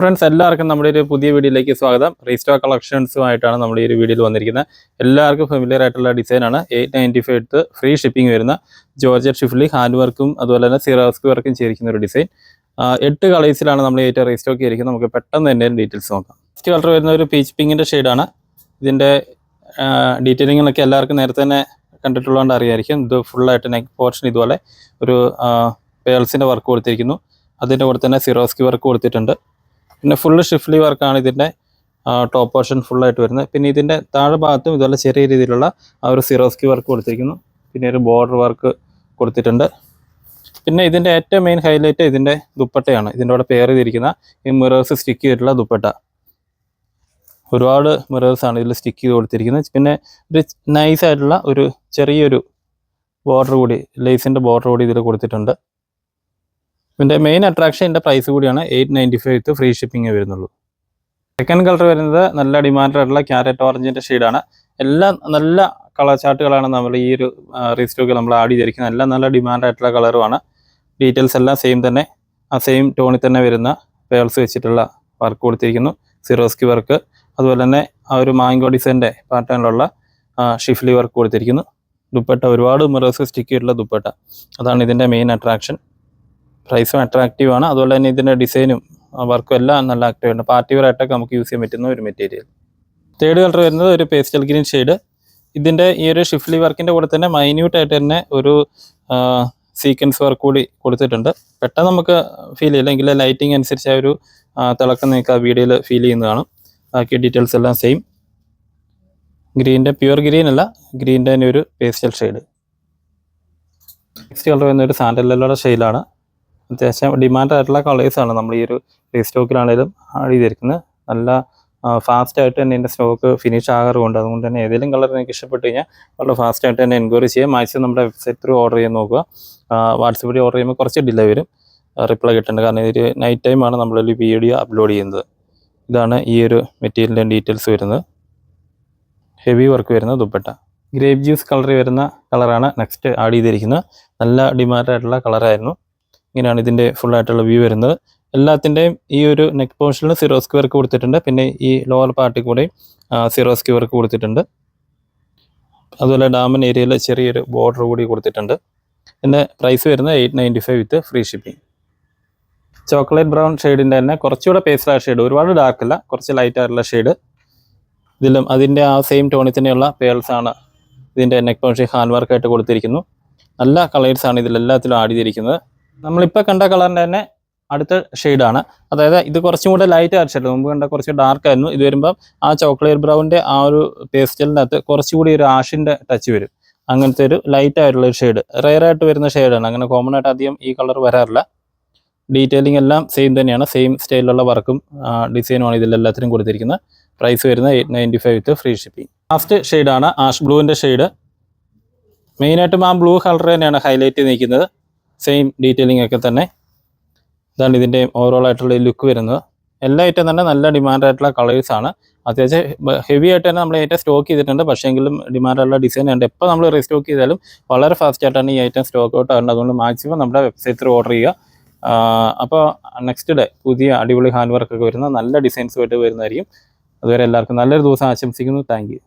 Friends എല്ലാവർക്കും നമ്മുടെ ഒരു പുതിയ വീഡിയോയിലേക്ക് സ്വാഗതം. റീസ്റ്റോക്ക് കളക്ഷൻസുമായിട്ടാണ് നമ്മുടെ ഈ ഒരു വീഡിയോയിൽ വന്നിരിക്കുന്നത്. എല്ലാവർക്കും ഫെമിലിയർ ആയിട്ടുള്ള ഡിസൈനാണ്. 895 ഫ്രീ ഷിപ്പിംഗ് വരുന്ന ജോർജറ്റ് ഷിഫ്ലി ഹാൻഡ് വർക്കും അതുപോലെ തന്നെ സിറോസ്കി വർക്കും ചേരിക്കുന്ന ഒരു ഡിസൈൻ. 8 കളേഴ്സിലാണ് നമ്മൾ ഏറ്റവും റീസ്റ്റോക്ക് ചെയ്തിരിക്കുന്നത്. നമുക്ക് പെട്ടെന്ന് തന്നെ ഡീറ്റെയിൽസ് നോക്കാം. ഫസ്റ്റ് കളർ വരുന്ന ഒരു പീച്ച് പിങ്കിൻ്റെ ഷെയ്ഡാണ്. ഇതിൻ്റെ ഡീറ്റെയിലിങ്ങിലൊക്കെ എല്ലാവർക്കും നേരത്തെ തന്നെ കണ്ടിട്ടുള്ളതുകൊണ്ട് അറിയായിരിക്കും. ഇത് ഫുള്ളായിട്ട് നെക്ക് പോർഷൻ ഇതുപോലെ ഒരു പേൾസിൻ്റെ വർക്ക് കൊടുത്തിരിക്കുന്നു. അതിൻ്റെ കൂടെ തന്നെ സിറോസ്കി വർക്ക് കൊടുത്തിട്ടുണ്ട്. പിന്നെ ഫുള്ള് ഷിഫ്ലി വർക്കാണ് ഇതിൻ്റെ ടോപ്പ് പോർഷൻ ഫുള്ളായിട്ട് വരുന്നത്. പിന്നെ ഇതിൻ്റെ താഴെ ഭാഗത്തും ഇതുപോലെ ചെറിയ രീതിയിലുള്ള ആ ഒരു സിറോസ്കി വർക്ക് കൊടുത്തിരിക്കുന്നു. പിന്നെ ഒരു ബോർഡർ വർക്ക് കൊടുത്തിട്ടുണ്ട്. പിന്നെ ഇതിൻ്റെ ഏറ്റവും മെയിൻ ഹൈലൈറ്റ് ഇതിൻ്റെ ദുപ്പട്ടയാണ്. ഇതിൻ്റെ കൂടെ പെയർ ചെയ്തിരിക്കുന്ന ഈ മിറേഴ്സ് സ്റ്റിക്ക് ചെയ്തിട്ടുള്ള ദുപ്പട്ട. ഒരുപാട് മിറേഴ്സാണ് ഇതിൽ സ്റ്റിക്ക് ചെയ്ത് കൊടുത്തിരിക്കുന്നത്. പിന്നെ ഒരു നൈസായിട്ടുള്ള ഒരു ചെറിയൊരു ബോർഡർ കൂടി, ലേസിൻ്റെ ബോർഡർ കൂടി ഇതിൽ കൊടുത്തിട്ടുണ്ട്. ഇതിൻ്റെ മെയിൻ അട്രാക്ഷൻ ഇതിൻ്റെ പ്രൈസ് കൂടിയാണ്. 895 ഫ്രീ ഷിപ്പിംഗ് വരുന്നുള്ളൂ. സെക്കൻഡ് കളർ വരുന്നത് നല്ല ഡിമാൻഡായിട്ടുള്ള ക്യാരറ്റ് ഓറഞ്ചിൻ്റെ ഷെയ്ഡാണ്. എല്ലാം നല്ല കളർ ചാർട്ടുകളാണ് നമ്മൾ ഈ ഒരു റീസ്റ്റോക്കിൽ നമ്മൾ ആഡ് ചെയ്തിരിക്കുന്നത്. എല്ലാം നല്ല ഡിമാൻഡായിട്ടുള്ള കളറുമാണ്. ഡീറ്റെയിൽസ് എല്ലാം സെയിം തന്നെ, ആ സെയിം ടോണിൽ തന്നെ വരുന്ന പേൾസ് വെച്ചിട്ടുള്ള വർക്ക് കൊടുത്തിരിക്കുന്നു. സിറോസ്കി വർക്ക്, അതുപോലെ തന്നെ ആ ഒരു മാംഗോ ഡിസൈൻ്റെ പാറ്റേണിലുള്ള ഷിഫ്ലി വർക്ക് കൊടുത്തിരിക്കുന്നു. ദുപ്പട്ട ഒരുപാട് മിറേഴ്സ് സ്റ്റിക്ക് ചെയ്തിട്ടുള്ള ദുപ്പട്ട, അതാണ് ഇതിൻ്റെ മെയിൻ അട്രാക്ഷൻ. പ്രൈസും അട്രാക്റ്റീവ് ആണ്. അതുപോലെ തന്നെ ഇതിൻ്റെ ഡിസൈനും വർക്കും എല്ലാം നല്ല ആക്റ്റീവ് ആണ്. പാർട്ടി വെയർ ആയിട്ടൊക്കെ നമുക്ക് യൂസ് ചെയ്യാൻ പറ്റുന്ന ഒരു മെറ്റീരിയൽ. തേർഡ് കളർ വരുന്നത് ഒരു പേസ്റ്റൽ ഗ്രീൻ ഷെയ്ഡ്. ഇതിൻ്റെ ഈ ഒരു ഷിഫ്ലി വർക്കിൻ്റെ കൂടെ തന്നെ മൈന്യൂട്ടായിട്ട് തന്നെ ഒരു സീക്വൻസ് വർക്ക് കൂടി കൊടുത്തിട്ടുണ്ട്. പെട്ടെന്ന് നമുക്ക് ഫീൽ ചെയ്യില്ല, എങ്കിൽ ലൈറ്റിംഗ് അനുസരിച്ച് ആ ഒരു തിളക്കം നിങ്ങൾക്ക് ആ വീഡിയോയിൽ ഫീൽ ചെയ്യുന്നതാണ്. ബാക്കി ഡീറ്റെയിൽസ് എല്ലാം സെയിം. ഗ്രീൻ്റെ പ്യുവർ ഗ്രീൻ അല്ല, ഗ്രീൻ്റെ തന്നെ ഒരു പേസ്റ്റൽ ഷെയ്ഡ്. നെക്സ്റ്റ് കളർ വരുന്ന ഒരു സാൻഡൽ യെല്ലോയുടെ ഷെയ്ഡാണ്. അത്യാവശ്യം ഡിമാൻഡായിട്ടുള്ള കളേഴ്സാണ് നമ്മൾ ഈ ഒരു റീസ്റ്റോക്കിലാണെങ്കിലും ആഡ് ചെയ്തിരിക്കുന്നത്. നല്ല ഫാസ്റ്റായിട്ട് തന്നെ എൻ്റെ സ്റ്റോക്ക് ഫിനിഷ് ആകാറുണ്ട്. അതുകൊണ്ട് തന്നെ ഏതെങ്കിലും കളർ എനിക്ക് ഇഷ്ടപ്പെട്ട് കഴിഞ്ഞാൽ വളരെ ഫാസ്റ്റായിട്ട് തന്നെ എൻക്വയറി ചെയ്യാം. മാക്സിമം നമ്മുടെ വെബ്സൈറ്റ് ത്രൂ ഓർഡർ ചെയ്യാൻ നോക്കുക. വാട്സപ്പ് വഴി ഓർഡർ ചെയ്യുമ്പോൾ കുറച്ച് ഡിലേ വരും, റിപ്ലൈ കിട്ടുന്നുണ്ട്. കാരണം ഇതൊരു നൈറ്റ് ടൈമാണ് നമ്മളൊരു വീഡിയോ അപ്ലോഡ് ചെയ്യുന്നത്. ഇതാണ് ഈ ഒരു മെറ്റീരിയലിൻ്റെ ഡീറ്റെയിൽസ് വരുന്നത്. ഹെവി വർക്ക് വരുന്ന ദുപ്പട്ട. ഗ്രേപ്പ് ജ്യൂസ് കളർ വരുന്ന കളറാണ് നെക്സ്റ്റ് ആഡ് ചെയ്തിരിക്കുന്നത്. നല്ല ഡിമാൻഡായിട്ടുള്ള കളറായിരുന്നു. ഇങ്ങനെയാണ് ഇതിൻ്റെ ഫുള്ളായിട്ടുള്ള വ്യൂ വരുന്നത്. എല്ലാത്തിൻ്റെയും ഈ ഒരു നെക്ക് പോർഷനിൽ സിറോസ്കി വർക്ക് കൊടുത്തിട്ടുണ്ട്. പിന്നെ ഈ ലോവർ പാർട്ടിൽ കൂടെയും സിറോസ്കി വർക്ക് കൊടുത്തിട്ടുണ്ട്. അതുപോലെ ഡാമൻ ഏരിയയിൽ ചെറിയൊരു ബോർഡർ കൂടി കൊടുത്തിട്ടുണ്ട്. ഇതിൻ്റെ പ്രൈസ് വരുന്നത് 895 with free shipping. Chocolate brown ഷെയ്ഡിൻ്റെ തന്നെ കുറച്ചുകൂടെ പേസ്റ്റൽ ഷെയ്ഡ്, ഒരുപാട് ഡാർക്ക് അല്ല, കുറച്ച് ലൈറ്റ് ആയിട്ടുള്ള ഷെയ്ഡ്. ഇതിലും അതിൻ്റെ ആ സെയിം ടോണിൽ തന്നെയുള്ള പേൾസാണ് ഇതിൻ്റെ നെക്ക് പോർഷൻ ഹാൻഡ് വർക്കായിട്ട് കൊടുത്തിരിക്കുന്നു. നല്ല കളേഴ്സാണ് ഇതിലെല്ലാത്തിലും ആഡ് ചെയ്തിരിക്കുന്നത്. നമ്മളിപ്പോൾ കണ്ട കളറിൻ്റെ തന്നെ അടുത്ത ഷെയ്ഡാണ്. അതായത് ഇത് കുറച്ചും കൂടെ ലൈറ്റ് ആയിട്ട് ഷെയ്ഡ്, മുമ്പ് കണ്ട കുറച്ച് ഡാർക്ക് ആയിരുന്നു. ഇത് വരുമ്പം ആ ചോക്ലേറ്റ് ബ്രൗണിൻ്റെ ആ ഒരു പേസ്റ്റലിൻ്റെ അകത്ത് കുറച്ചുകൂടി ഒരു ആഷിൻ്റെ ടച്ച് വരും. അങ്ങനത്തെ ഒരു ലൈറ്റ് ആയിട്ടുള്ള ഒരു ഷെയ്ഡ്, റെയറായിട്ട് വരുന്ന ഷെയ്ഡാണ്. അങ്ങനെ കോമൺ ആയിട്ട് അധികം ഈ കളർ വരാറില്ല. ഡീറ്റെയിലിംഗ് എല്ലാം സെയിം തന്നെയാണ്. സെയിം സ്റ്റൈലിലുള്ള വർക്കും ഡിസൈനുമാണ് ഇതിലെല്ലാത്തിനും കൊടുത്തിരിക്കുന്നത്. പ്രൈസ് വരുന്നത് 895 വിത്ത് ഫ്രീ ഷിപ്പിംഗ്. ലാസ്റ്റ് ഷെയ്ഡാണ് ആഷ് ബ്ലൂവിൻ്റെ ഷെയ്ഡ്. മെയിനായിട്ടും ആ ബ്ലൂ കളർ തന്നെയാണ് ഹൈലൈറ്റ് ചെയ്ത് നിൽക്കുന്നത്. സെയിം ഡീറ്റെയിലിംഗ് ഒക്കെ തന്നെ. ഇതാണ് ഇതിൻ്റെ ഓവറോൾ ആയിട്ടുള്ള ലുക്ക് വരുന്നത്. എല്ലാ ഐറ്റം തന്നെ നല്ല ഡിമാൻഡായിട്ടുള്ള കളേഴ്സാണ്. അത്യാവശ്യം ഹെവി ആയിട്ട് തന്നെ നമ്മൾ ഏറ്റവും സ്റ്റോക്ക് ചെയ്തിട്ടുണ്ട്. പക്ഷേ എങ്കിലും ഡിമാൻഡുള്ള ഡിസൈൻ ഉണ്ട്. എപ്പോൾ നമ്മൾ റീസ്റ്റോക്ക് ചെയ്താലും വളരെ ഫാസ്റ്റായിട്ടാണ് ഈ ഐറ്റം സ്റ്റോക്ക് ഔട്ട് ആകുന്നത്. അതുകൊണ്ട് മാക്സിമം നമ്മുടെ വെബ്സൈറ്റിൽ ഓർഡർ ചെയ്യുക. അപ്പോൾ നെക്സ്റ്റ് ഡേ പുതിയ അടിപൊളി ഹാൻഡ് വർക്കൊക്കെ വരുന്ന നല്ല ഡിസൈൻസുമായിട്ട് വരുന്നതായിരിക്കും. അതുവരെ എല്ലാവർക്കും നല്ലൊരു ദിവസം ആശംസിക്കുന്നു. Thank you.